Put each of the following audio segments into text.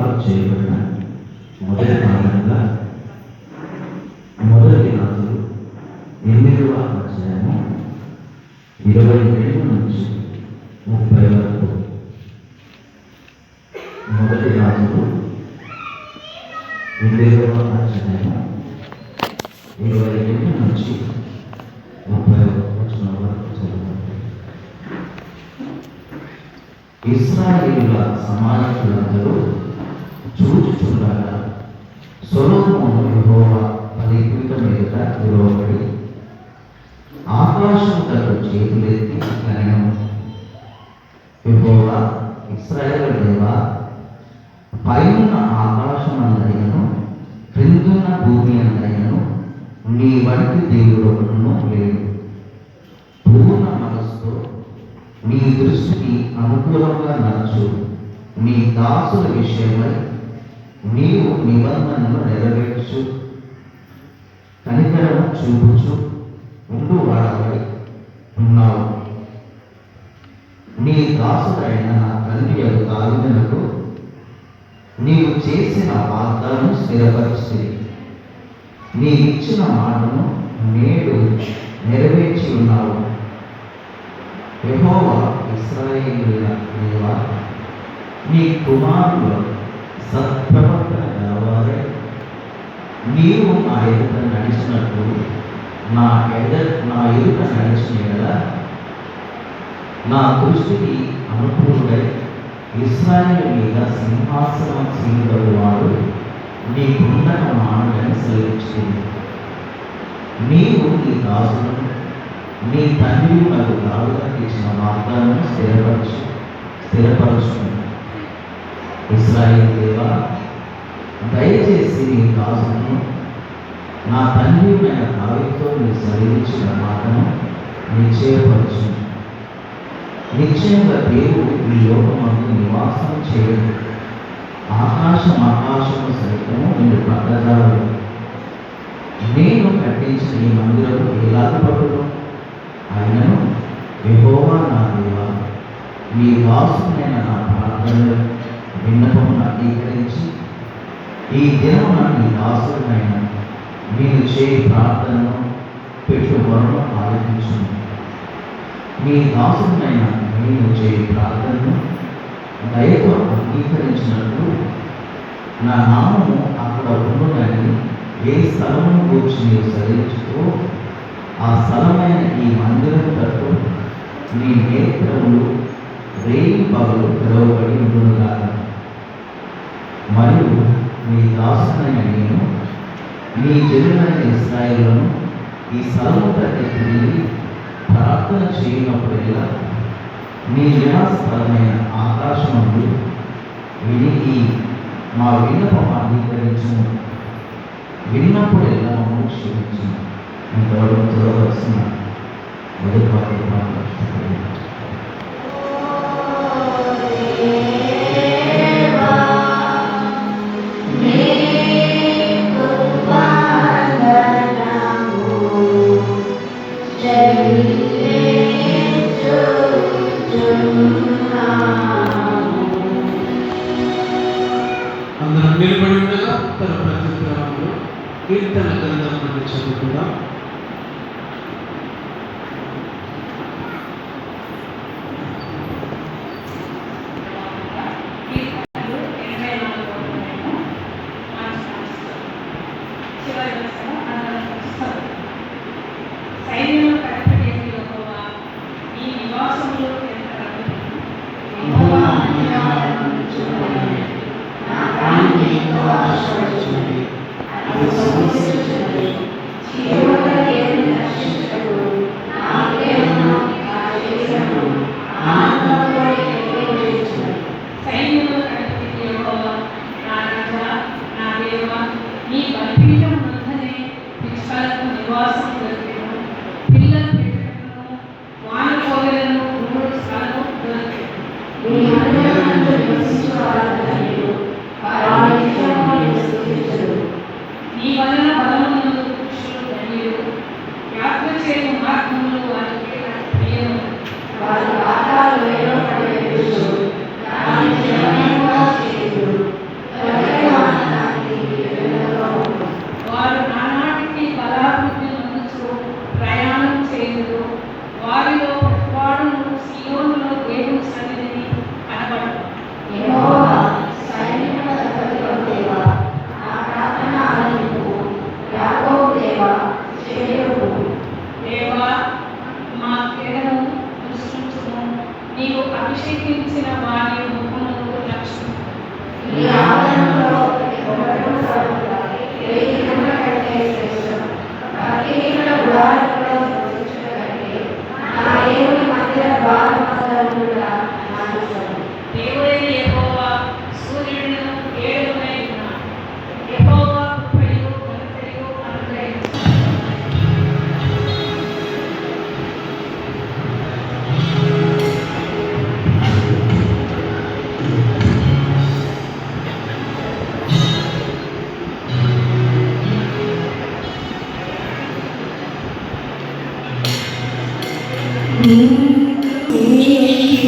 ఏర్పాటు చేయబడిన మొదటి కారణంగా మొదటి రాజులు 8వ అధ్యాయము 27 నుంచి 30 వరకు. మొదటి రాజులు 8వ అధ్యాయము 27 నుంచి 30 వరకు చదువుతారు. ఇశ్రాయేలుల సమాజకులందరూ చూచుచుండగా సొలొమోను యెహోవా బలిపీఠం మీద నిలవబడి ఆకాశం తట్టు చేతులెత్తి కనెను. యెహోవా ఇశ్రాయేలు దేవా, పైన ఆకాశమందైనను క్రిందున్న భూమి అందైనను నీ వంటి దేవుడు ఒకడును లేడు. పూర్ణ మనస్సుతో నీ దృష్టికి అనుకూలంగా నడుచు నీ దాసుల విషయమై నీవు నిబంధనను నెరవేర్చు కనికరము చూపుచు ఉండు వాడవై ఉన్నావు. నీ దాసుడైన నా తండ్రి దావీదునకు నీవు చేసిన వాగ్దానం స్థిరపరిచింది. నీవిచ్చిన మాటను నేడు నెరవేర్చి ఉన్నావు. యెహోవా ఇశ్రాయేలుల దేవా, నీ కుమారులు సత్ప్రవర్తన గలవారై నీవు నా ఎదుట నడిచినట్టు నా ఎదుట నడిచిన ఎడల నా దృష్టికి అనుకూలుడై ఇశ్రాయేలు మీద సింహాసనం సీనుడు వాడు నీ కుండన మానని సెలవిచ్చింది. నీవు నీ దాసులను నీ తండ్రి నాకు దావీదుకు ఇచ్చిన వాగ్దానం స్థిరపరచు. ఇశ్రాయేలు దేవా, దయచేసి నీ దాసులను నా తండ్రి అయిన దావీదుతో నీ సెలవిచ్చిన మాటను నిశ్చయపరచు. నిశ్చయంగా దేవుడు ఈ లోకమందు నివాసం చేయడు. ఆకాశము సైతము నిన్ను పట్టజాలదు. నేను కట్టించిన ఈ మందిరము ఎలాగ పట్టును? ఆయనను యెహోవా నా దేవా, నీ దాసునైన నా ప్రార్థనలు విన్నపమును అంగీకరించి ఈ దినమున నీ దాసుడైన నేను చేయి ప్రార్థనను పెట్టుబడును ఆలోచించును. నీ దాసుడైన నేను చేయి ప్రార్థనను దయతో అంగీకరించినట్లు నా నామము అక్కడ ఉండునని ఏ స్థలమును కూర్చి నీవు సెలవించుకో ఆ స్థలమైన ఈ మందిరము తట్టు నీ నేత్రములు రేయి పగలు తెరవబడి ఉండునుగాక. మరియు నీ దాసుడైన నేను నీ జనులైన ఇశ్రాయేలును ఈ స్థలము తట్టు తిరిగి ప్రార్థన చేయనప్పుడల్లా నీ నివాస స్థలమైన ఆకాశమందు విని మా విన్నపం అంగీకరించును. విన్నప్పుడల్లా మమ్మల్ని క్షమించును. ఇంతవరకు చదవలసిన మొదటి వాక్యం అందరం నిలబడి ఉండగా తన ప్రతిగ్రహంలో కీర్తన గ్రంథం నుండి చదువుకుందాం. నీ బలిపీఠం ముందనే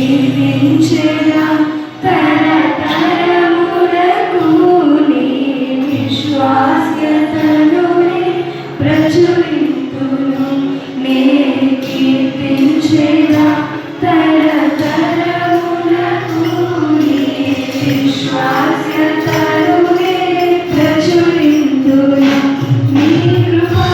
కీర్తించెదా తరతరములకు నీ విశ్వాస్యతను ప్రచురింతును. నే కీర్తించెదా తరతరములకు నీ విశ్వాస్యతను ప్రచురింతును. నీ కృపా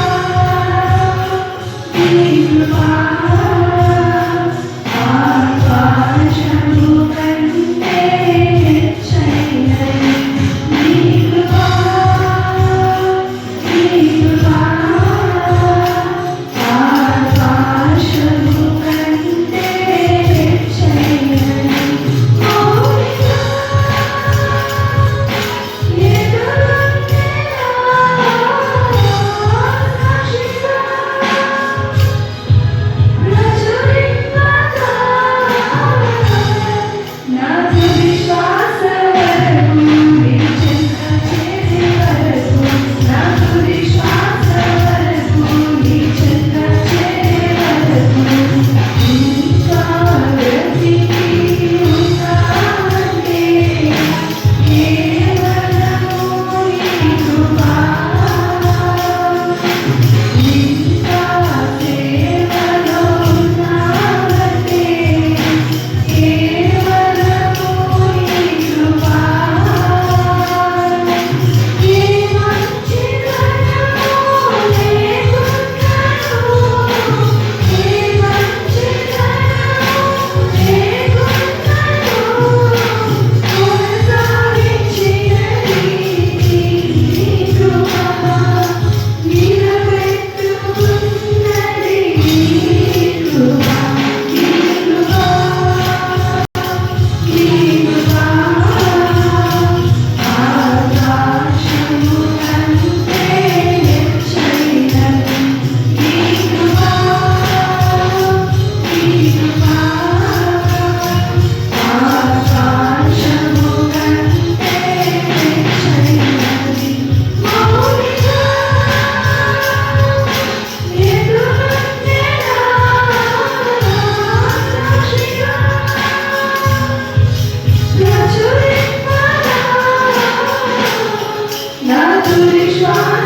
ఆకాశము కంటే హెచ్చైనది. నీ కృపా ఆకాశము కంటే హెచ్చైనది. మౌనిగా ఎదురుండెనా సాక్షిగా ప్రచురింపగా నాకు విశ్వాసవరము నిశ్చింత చేసే వరకు నాకు విశ్వాసవరము నిశ్చింత చేసే వరకు ఇంకా బ్రతికి ఉన్నానంటే కేవలము నీ కృపా. ఇంకా సేవలో ఉన్నావంటే కేవలము నీ కృపా. ఏ మంచితనము లేకున్నను, ఏ మంచితనము లేకున్నను కొనసాగించినది నీ కృపా. నిలబెట్టుకున్నది నీ కృపా. నీ కృపా ఆకాశము కంటే హెచ్చైనది. నీ కృపా ఆకాశము కంటే హెచ్చైనది. మౌనిగా ఎదురుండెనా సాక్షిగా ప్రచురింపగా నాకు విశ్వాస